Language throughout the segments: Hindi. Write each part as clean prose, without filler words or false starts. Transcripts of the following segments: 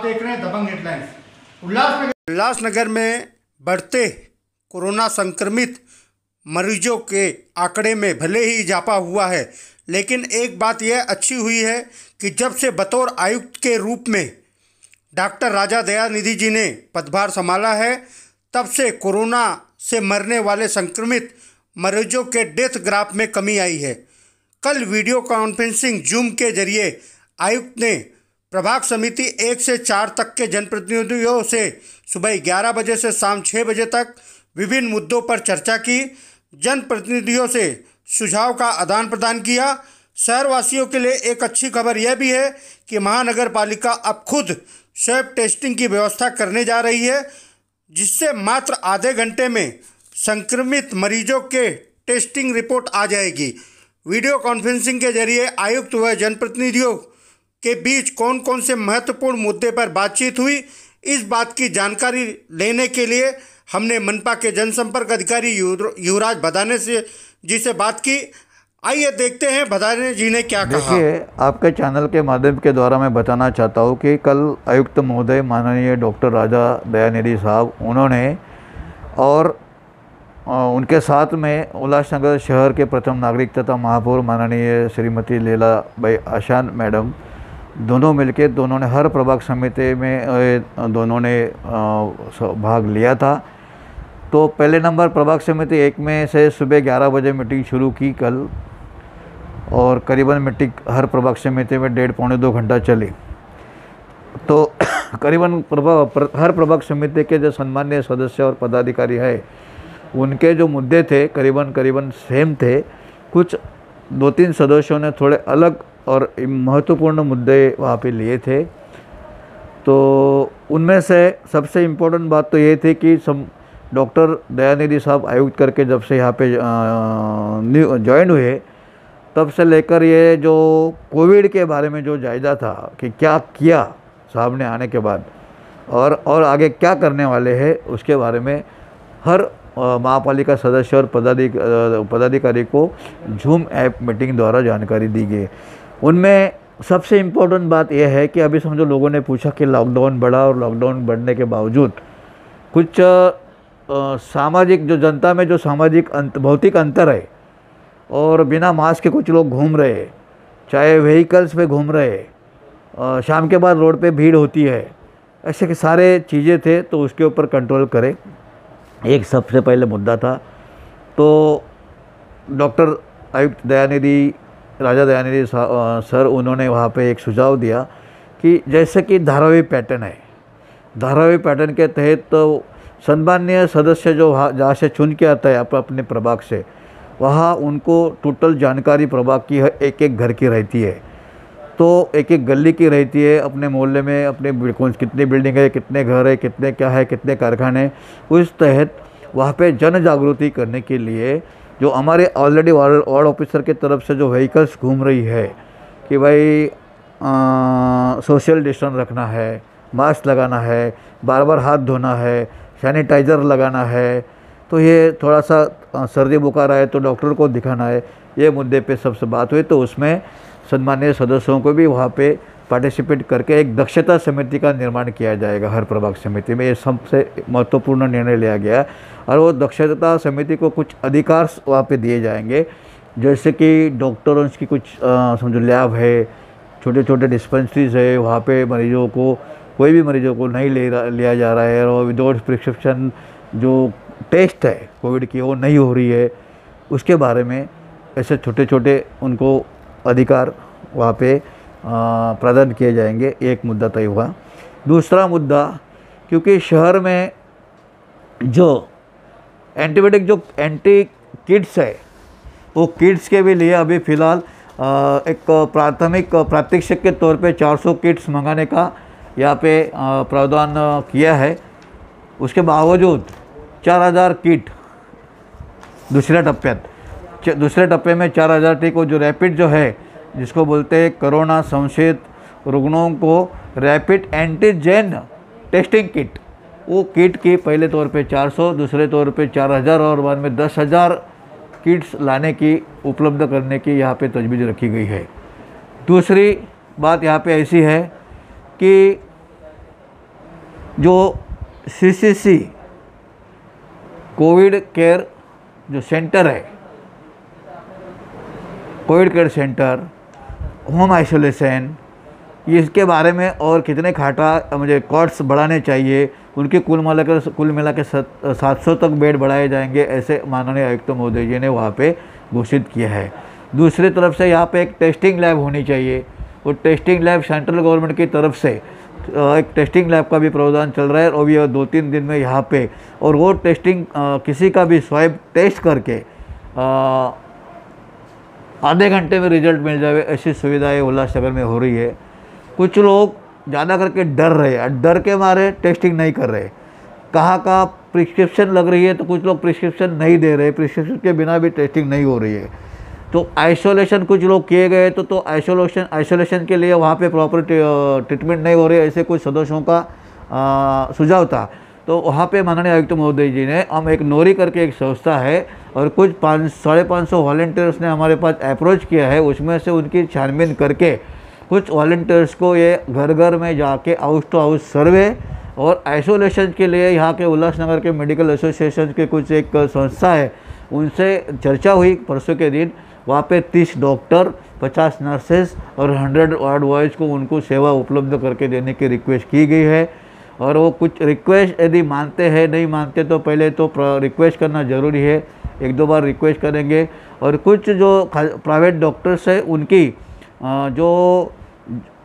आप देख रहे हैं दबंग हेडलाइंस। उल्लासनगर में बढ़ते कोरोना संक्रमित मरीजों के आंकड़े में भले ही इजाफा हुआ है, लेकिन एक बात यह अच्छी हुई है कि जब से बतौर आयुक्त के रूप में डॉक्टर राजा दयानिधि जी ने पदभार संभाला है, तब से कोरोना से मरने वाले संक्रमित मरीजों के डेथ ग्राफ में कमी आई है। कल वीडियो कॉन्फ्रेंसिंग जूम के जरिए आयुक्त ने प्रभाग समिति 1 से 4 तक के जनप्रतिनिधियों से सुबह 11 बजे से शाम 6 बजे तक विभिन्न मुद्दों पर चर्चा की, जनप्रतिनिधियों से सुझाव का आदान प्रदान किया। शहरवासियों के लिए एक अच्छी खबर यह भी है कि महानगर पालिका अब खुद स्वैब टेस्टिंग की व्यवस्था करने जा रही है, जिससे मात्र आधे घंटे में संक्रमित मरीजों के टेस्टिंग रिपोर्ट आ जाएगी। वीडियो कॉन्फ्रेंसिंग के जरिए आयुक्त व जनप्रतिनिधियों के बीच कौन कौन से महत्वपूर्ण मुद्दे पर बातचीत हुई, इस बात की जानकारी लेने के लिए हमने मनपा के जनसंपर्क अधिकारी युवराज भदाने जी से बात की। आइए देखते हैं भदाने जी ने क्या कहा। देखिए, आपके चैनल के माध्यम के द्वारा मैं बताना चाहता हूँ कि कल आयुक्त महोदय माननीय डॉक्टर राजा दयानिधि साहब उन्होंने और उनके साथ में उल्लासनगर शहर के प्रथम नागरिक तथा महापौर माननीय श्रीमती लीला भाई आशान मैडम दोनों ने हर प्रभाग समिति में दोनों ने भाग लिया था। तो पहले नंबर प्रभाग समिति 1 में से सुबह 11 बजे मीटिंग शुरू की कल, और करीबन मीटिंग हर प्रभाग समिति में 1.5-2 घंटा चली। तो करीबन हर प्रभाग समिति के जो सम्मान्य सदस्य और पदाधिकारी है, उनके जो मुद्दे थे करीबन सेम थे। कुछ 2-3 सदस्यों ने थोड़े अलग और महत्वपूर्ण मुद्दे वहाँ पे लिए थे। तो उनमें से सबसे इम्पोर्टेंट बात तो ये थी कि डॉक्टर दयानिधि साहब आयुक्त करके जब से यहाँ पे ज्वाइन हुए, तब से लेकर ये जो कोविड के बारे में जो जायज़ा था कि क्या किया साहब ने आने के बाद और आगे क्या करने वाले हैं, उसके बारे में हर महापालिका सदस्य और पदाधिकारी को जूम ऐप मीटिंग द्वारा जानकारी दी गई। उनमें सबसे इम्पोर्टेंट बात यह है कि अभी समझो लोगों ने पूछा कि लॉकडाउन बढ़ा, और लॉकडाउन बढ़ने के बावजूद कुछ सामाजिक जो जनता में जो सामाजिक भौतिक अंतर है, और बिना मास्क के कुछ लोग घूम रहे हैं, चाहे व्हीकल्स पे घूम रहे हैं, शाम के बाद रोड पे भीड़ होती है, ऐसे के सारे चीज़ें थे। तो उसके ऊपर कंट्रोल करें, एक सबसे पहले मुद्दा था। तो डॉक्टर आयुक्त राजा दयानिधि सर उन्होंने वहाँ पे एक सुझाव दिया कि जैसे कि धारावी पैटर्न है, धारावी पैटर्न के तहत तो सम्मान्य सदस्य जो जहाँ से चुन के आता है अपने प्रभाग से, वहाँ उनको टोटल जानकारी प्रभाग की एक एक घर की रहती है, तो एक एक गली की रहती है, अपने मोहल्ले में अपने कितनी बिल्डिंग है, कितने घर है, कितने क्या है, कितने कारखाने। उस तहत वहाँ पे जन जागृति करने के लिए जो हमारे ऑलरेडी वार्ड ऑफिसर की तरफ से जो व्हीकल्स घूम रही है कि भाई सोशल डिस्टेंस रखना है, मास्क लगाना है, बार बार हाथ धोना है, सैनिटाइज़र लगाना है, तो ये थोड़ा सा सर्दी बुखार आए तो डॉक्टर को दिखाना है, ये मुद्दे पे सबसे बात हुई। तो उसमें सम्मानीय सदस्यों को भी वहाँ पे पार्टिसिपेट करके एक दक्षता समिति का निर्माण किया जाएगा हर प्रभाग समिति में। ये सबसे महत्वपूर्ण निर्णय लिया गया, और वो दक्षता समिति को कुछ अधिकार वहाँ पे दिए जाएंगे, जैसे कि डॉक्टरों की कुछ समझो लैब है, छोटे छोटे डिस्पेंसरीज है, वहाँ पे मरीजों को कोई भी मरीजों को नहीं लिया जा रहा है, और विदाउट प्रिस्क्रिप्शन जो टेस्ट है कोविड की वो नहीं हो रही है, उसके बारे में ऐसे छोटे छोटे उनको अधिकार वहाँ पे प्रदान किए जाएंगे। एक मुद्दा तय हुआ। दूसरा मुद्दा, क्योंकि शहर में जो एंटीबायोटिक जो एंटी किट्स है, वो किट्स के भी लिए अभी फ़िलहाल एक प्रात्यक्षिक के तौर पे 400 किट्स मंगाने का यहाँ पे प्रावधान किया है। उसके बावजूद 4000 किट दूसरे टप्पे में 4000 टीकों जो रैपिड जो है, जिसको बोलते हैं कोरोना संशयित रुग्णों को रैपिड एंटीजन टेस्टिंग किट, वो किट की पहले तौर पे 400, दूसरे तौर पे 4000 और बाद में 10,000 किट्स लाने की उपलब्ध करने की यहाँ पे तजवीज़ रखी गई है। दूसरी बात यहाँ पे ऐसी है कि जो CCC कोविड केयर जो सेंटर है, Covid care centre, home isolation, इसके बारे में और कितने खाटा मुझे कॉट्स बढ़ाने चाहिए, उनके कुल मिला के 700 तक बेड बढ़ाए जाएंगे, ऐसे माननीय आयुक्त महोदय जी ने वहाँ पे घोषित किया है। दूसरी तरफ से यहाँ पे एक टेस्टिंग लैब होनी चाहिए। वो टेस्टिंग लैब सेंट्रल गवर्नमेंट की तरफ से एक टेस्टिंग लैब का भी प्रावधान चल रहा है और ये 2-3 दिन में यहाँ पे, और वो टेस्टिंग किसी का भी स्वाब टेस्ट करके आधे घंटे में रिजल्ट मिल जाए, ऐसी सुविधाएं उल्लासनगर में हो रही है। कुछ लोग ज़्यादा करके डर रहे हैं, डर के मारे टेस्टिंग नहीं कर रहे। कहाँ प्रिस्क्रिप्शन लग रही है तो कुछ लोग प्रिस्क्रिप्शन नहीं दे रहे, प्रिस्क्रिप्शन के बिना भी टेस्टिंग नहीं हो रही है। तो आइसोलेशन कुछ लोग किए गए तो आइसोलेशन के लिए वहाँ पे प्रॉपर ट्रीटमेंट नहीं हो रही, ऐसे कुछ सदस्यों का सुझाव था। तो वहाँ पे माननीय आयुक्त महोदय जी ने, हम एक नोरी करके एक संस्था है और कुछ 550 वॉलंटियर्स ने हमारे पास अप्रोच किया है, उसमें से उनकी छानबीन करके कुछ वॉलंटियर्स को ये घर घर में जाके हाउस टू हाउस सर्वे और आइसोलेशन के लिए यहाँ के उल्लासनगर के मेडिकल एसोसिएशन के कुछ एक संस्था है, उनसे चर्चा हुई परसों के दिन। वहाँ पे 30 डॉक्टर, 50 नर्सेस और 100 वार्ड बॉयज़ को उनको सेवा उपलब्ध करके देने की रिक्वेस्ट की गई है। और वो कुछ रिक्वेस्ट यदि मानते हैं, नहीं मानते तो पहले तो रिक्वेस्ट करना ज़रूरी है, 1-2 बार रिक्वेस्ट करेंगे। और कुछ जो प्राइवेट डॉक्टर्स हैं उनकी जो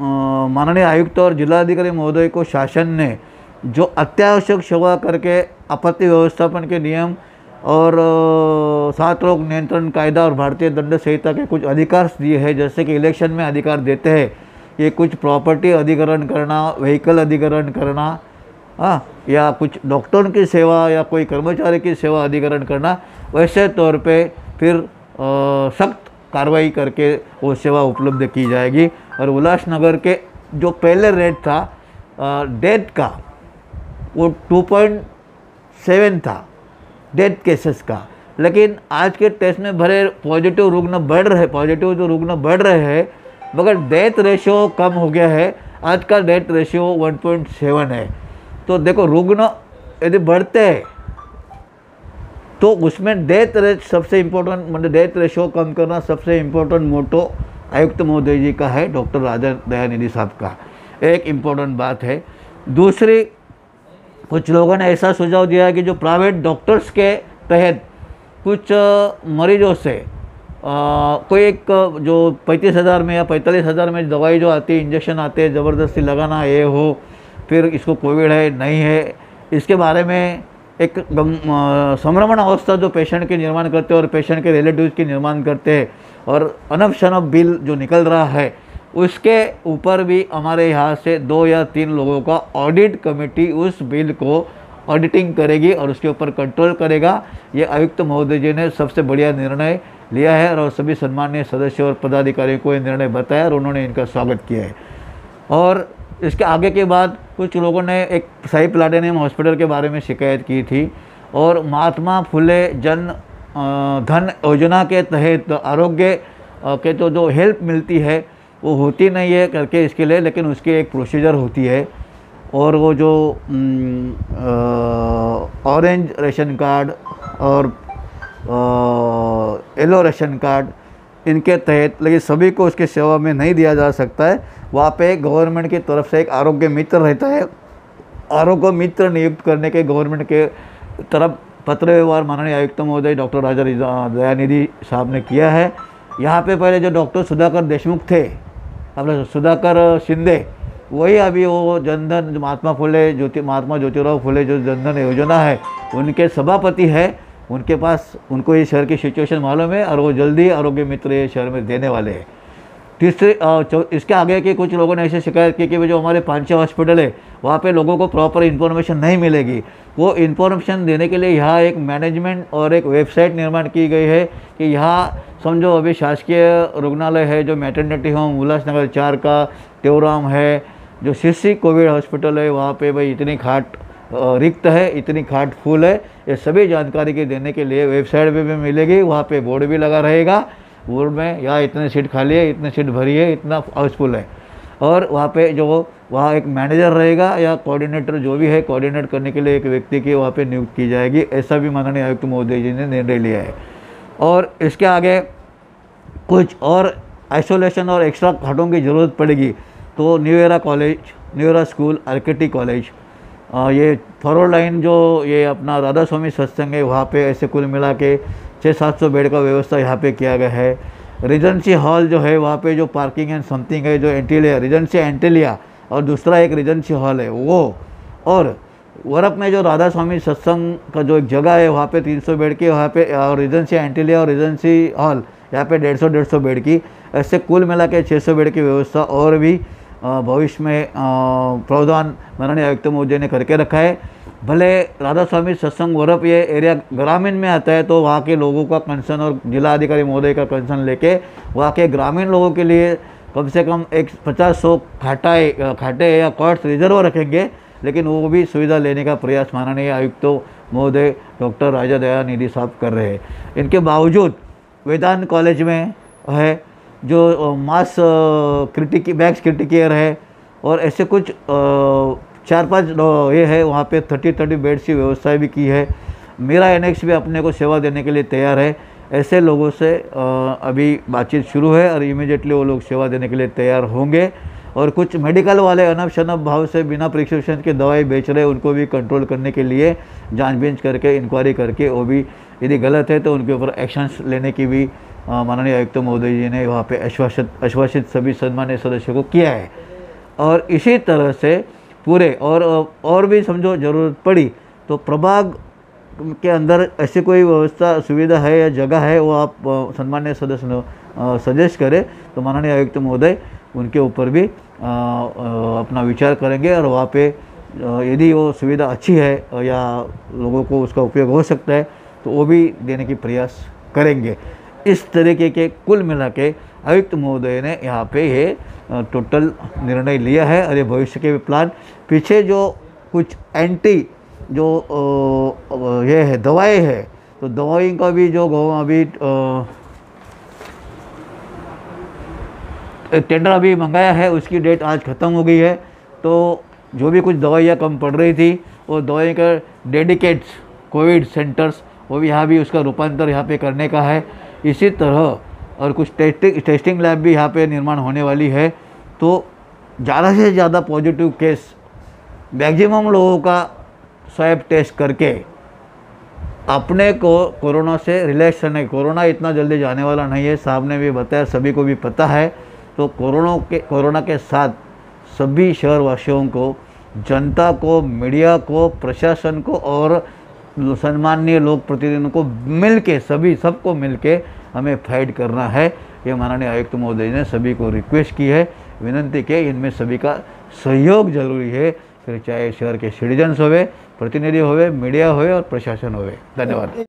माननीय आयुक्त और जिलाधिकारी महोदय को शासन ने जो अत्यावश्यक सेवा करके आपत्ति व्यवस्थापन के नियम और साथ रोग नियंत्रण कायदा और भारतीय दंड संहिता के कुछ अधिकार दिए हैं, जैसे कि इलेक्शन में अधिकार देते हैं, ये कुछ प्रॉपर्टी अधिग्रहण करना, व्हीकल अधिग्रहण करना, या कुछ डॉक्टरों की सेवा या कोई कर्मचारी की सेवा अधिग्रहण करना, वैसे तौर पे फिर सख्त कार्रवाई करके वो सेवा उपलब्ध की जाएगी। और उल्लासनगर के जो पहले रेट था डेथ का, वो 2.7 था डेथ केसेस का, लेकिन आज के टेस्ट में भरे पॉजिटिव रुग्ण बढ़ रहे, पॉजिटिव जो रुग्ण बढ़ रहे हैं, मगर डेथ रेशियो कम हो गया है। आज का डेथ रेशियो 1.7 है। तो देखो, रुग्ण यदि बढ़ते हैं तो उसमें डेथ रेट सबसे इम्पोर्टेंट, मतलब डेथ रेशियो कम करना सबसे इम्पोर्टेंट मोटो आयुक्त महोदय जी का है, डॉक्टर राजा दयानिधि साहब का, एक इम्पोर्टेंट बात है। दूसरी, कुछ लोगों ने ऐसा सुझाव दिया कि जो प्राइवेट डॉक्टर्स के तहत कुछ मरीजों से कोई एक जो 35,000 में या 45,000 में दवाई जो आती है, इंजेक्शन आते हैं, ज़बरदस्ती लगाना, ये हो, फिर इसको कोविड है नहीं है, इसके बारे में एक संक्रमण अवस्था जो पेशेंट के निर्माण करते हैं और पेशेंट के रिलेटिव्स की निर्माण करते हैं, और अनब शनब बिल जो निकल रहा है, उसके ऊपर भी हमारे यहाँ से 2 या 3 लोगों का ऑडिट कमेटी उस बिल को ऑडिटिंग करेगी और उसके ऊपर कंट्रोल करेगा। ये आयुक्त महोदय जी ने सबसे बढ़िया निर्णय लिया है और सभी सम्मानीय सदस्यों और पदाधिकारियों को ये निर्णय बताया और उन्होंने इनका स्वागत किया है। और इसके आगे के बाद कुछ लोगों ने एक साई प्लैटिनम हॉस्पिटल के बारे में शिकायत की थी, और महात्मा फुले जन धन योजना के तहत आरोग्य के तो जो हेल्प मिलती है वो होती नहीं है करके इसके लिए, लेकिन उसकी एक प्रोसीजर होती है। और वो जो ऑरेंज राशन कार्ड और येलो राशन कार्ड, इनके तहत, लेकिन सभी को उसकी सेवा में नहीं दिया जा सकता है। वहाँ पे गवर्नमेंट की तरफ से एक आरोग्य मित्र रहता है, आरोग्य मित्र नियुक्त करने के गवर्नमेंट के तरफ पत्र व्यवहार माननीय आयुक्त महोदय डॉक्टर राजा दयानिधि साहब ने किया है। यहाँ पे पहले जो डॉक्टर सुधाकर देशमुख थे, अपने सुधाकर शिंदे, वही अभी वो जनधन जो महात्मा ज्योतिराव फुले जो जनधन योजना है उनके सभापति है। उनके पास, उनको ये शहर की सिचुएशन मालूम है और वो जल्दी आरोग्य मित्र ये शहर में देने वाले हैं। तीसरे इसके आगे के कुछ लोगों ने ऐसे शिकायत की कि जो हमारे 5-6 हॉस्पिटल है वहाँ पे लोगों को प्रॉपर इन्फॉर्मेशन नहीं मिलेगी। वो इन्फॉर्मेशन देने के लिए यहाँ एक मैनेजमेंट और एक वेबसाइट निर्माण की गई है कि यहाँ समझो अभी शासकीय रुग्णालय है, जो मैटरनिटी होम उल्लासनगर 4 का त्योराम है, जो सीसी कोविड हॉस्पिटल है, वहाँ पे भाई इतनी खाट रिक्त है, इतनी खाट फुल है, ये सभी जानकारी के देने के लिए वेबसाइट पे भी मिलेगी। वहाँ पे बोर्ड भी लगा रहेगा, बोर्ड में यहाँ इतने सीट खाली है, इतने सीट भरी है, इतना हाउसफुल है। और वहाँ पे जो वहाँ एक मैनेजर रहेगा या कोऑर्डिनेटर जो भी है, कोऑर्डिनेट करने के लिए एक व्यक्ति की वहाँ पे नियुक्त की जाएगी। ऐसा भी माननीय आयुक्त महोदय जी ने निर्णय लिया है। और इसके आगे कुछ और आइसोलेशन और एक्स्ट्रा खाटों की ज़रूरत पड़ेगी तो new era college, new era school, RKT college, ये फॉरवर्ड लाइन जो ये अपना राधा स्वामी सत्संग है, वहाँ पे ऐसे कुल मिला के 600-700 बेड का व्यवस्था यहाँ पे किया गया है। रीजेंसी हॉल जो है वहाँ पे जो पार्किंग एंड समथिंग है, जो एंटीलिया, रीजेंसी एंटीलिया और दूसरा एक रीजेंसी हॉल है वो, और वरप में जो राधा स्वामी सत्संग का जो एक जगह है वहाँ पे 300 बेड की, वहाँ पे और रीजेंसी एंटीलिया और रीजेंसी हॉल यहाँ पे 150-150 बेड की, ऐसे कुल मिला के 600 बेड की व्यवस्था और भी भविष्य में प्रावधान माननीय आयुक्त महोदय ने करके रखा है। भले राधा स्वामी सत्संग वरप ये एरिया ग्रामीण में आता है तो वहाँ के लोगों का कंसर्न और जिला अधिकारी महोदय का कंसर्न लेके वहाँ के ग्रामीण लोगों के लिए कम से कम एक 50-100 खाटे या कॉट्स रिजर्व रखेंगे, लेकिन वो भी सुविधा लेने का प्रयास माननीय आयुक्त महोदय डॉक्टर राजा दयानिधि साहब कर रहे हैं। इनके बावजूद वेदांत कॉलेज में है जो मास मैक्स क्रिटिकेयर है और ऐसे कुछ 4-5 ये है, वहाँ पे 30 बेड्स की व्यवस्था भी की है। मेरा एनेक्स भी अपने को सेवा देने के लिए तैयार है। ऐसे लोगों से अभी बातचीत शुरू है और इमीडिएटली वो लोग सेवा देने के लिए तैयार होंगे। और कुछ मेडिकल वाले अनब शनब भाव से बिना प्रिस्क्रिप्शन के दवाई बेच रहे, उनको भी कंट्रोल करने के लिए जांच करके इंक्वायरी करके वो भी यदि गलत है तो उनके ऊपर एक्शंस लेने की भी माननीय आयुक्त महोदय जी ने वहाँ पे आश्वासित सभी सम्मान्य सदस्यों को किया है। और इसी तरह से पूरे और भी समझो ज़रूरत पड़ी तो प्रभाग के अंदर ऐसी कोई व्यवस्था सुविधा है या जगह है वो आप सम्मान्य सदस्य सजेस्ट करें तो माननीय आयुक्त महोदय उनके ऊपर भी अपना विचार करेंगे और वहाँ पे यदि वो सुविधा अच्छी है या लोगों को उसका उपयोग हो सकता है तो वो भी देने की प्रयास करेंगे। इस तरीके के कुल मिला के आयुक्त महोदय ने यहाँ पे ये टोटल निर्णय लिया है। और ये भविष्य के प्लान पीछे जो कुछ एंटी जो ये है दवाएं है तो दवाई का भी जो अभी टेंडर अभी मंगाया है, उसकी डेट आज ख़त्म हो गई है। तो जो भी कुछ दवाइयाँ कम पड़ रही थी वो दवाई का डेडिकेट्स कोविड सेंटर्स वो भी यहाँ भी उसका रूपांतर यहाँ पे करने का है। इसी तरह और कुछ टेस्टिंग लैब भी यहाँ पे निर्माण होने वाली है। तो ज़्यादा से ज़्यादा पॉजिटिव केस मैक्सिमम लोगों का स्वैब टेस्ट करके अपने को कोरोना से रिलैक्स करने, कोरोना इतना जल्दी जाने वाला नहीं है, साहब ने भी बताया, सभी को भी पता है। तो कोरोना के साथ सभी शहरवासियों को, जनता को, मीडिया को, प्रशासन को और सम्मानीय लोक प्रतिनिधियों को मिलके सबको मिलके हमें फाइट करना है। ये माननीय आयुक्त महोदय ने सभी को रिक्वेस्ट की है, विनंती की, इनमें सभी का सहयोग जरूरी है, फिर चाहे शहर के सिटीजन्स होवे, प्रतिनिधि होवे, मीडिया होवे और प्रशासन होवे। धन्यवाद।